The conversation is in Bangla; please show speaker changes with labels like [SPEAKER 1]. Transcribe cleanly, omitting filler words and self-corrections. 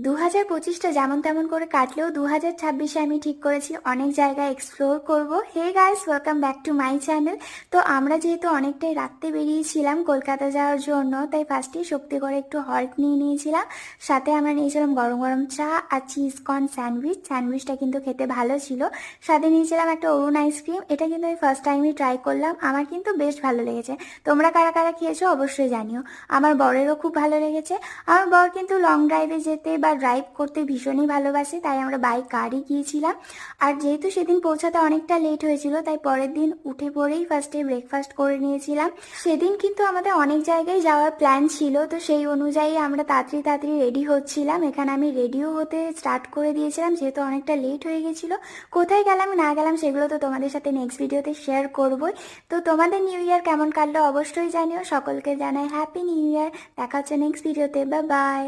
[SPEAKER 1] 2025টা যেমন তেমন করে কাটলেও 2026-এ আমি ঠিক করেছি অনেক জায়গা এক্সপ্লোর করব। Hey guys, welcome back to my channel. তো আমরা যেহেতু অনেকটাই রাত্রে বেরিয়েছিলাম কলকাতা যাওয়ার জন্য, তাই ফার্স্টেই শক্তিগড়ে একটু হল্ট নিয়ে নিয়েছিলাম। সাথে আমরা নিয়েছিলাম গরম গরম চা আর চিজকর্ন স্যান্ডউইচ। স্যান্ডউইচটা কিন্তু খেতে ভালো ছিল। সাথে নিয়েছিলাম একটা অরুণ আইসক্রিম। এটা কিন্তু আমি ফার্স্ট টাইমই ট্রাই করলাম, আমার কিন্তু বেশ ভালো লেগেছে। তোমরা কারা কারা খেয়েছো অবশ্যই জানিও। আমার বরেরও খুব ভালো লেগেছে। আমার বর কিন্তু লং ড্রাইভে যেতে বা ড্রাইভ করতে ভীষণই ভালোবাসে, তাই আমরা বাইক কারই গিয়েছিলাম। আর যেহেতু সেদিন পৌঁছাতে অনেকটা লেট হয়েছিল, তাই পরের দিন উঠে পড়েই ফার্স্টে ব্রেকফাস্ট করে নিয়েছিলাম। সেদিন কিন্তু আমাদের অনেক জায়গায় যাওয়ার প্ল্যান ছিল, তো সেই অনুযায়ী আমরা তাড়াতাড়ি তাড়াতাড়ি রেডি হচ্ছিলাম। এখানে আমি রেডিও হতে স্টার্ট করে দিয়েছিলাম, যেহেতু অনেকটা লেট হয়ে গেছিলো। কোথায় গেলাম না গেলাম সেগুলো তো তোমাদের সাথে নেক্সট ভিডিওতে শেয়ার করবোই। তো তোমাদের নিউ ইয়ার কেমন কাটলো অবশ্যই জানিও। সকলকে জানাই হ্যাপি নিউ ইয়ার। দেখা হচ্ছে নেক্সট ভিডিওতে। Bye bye.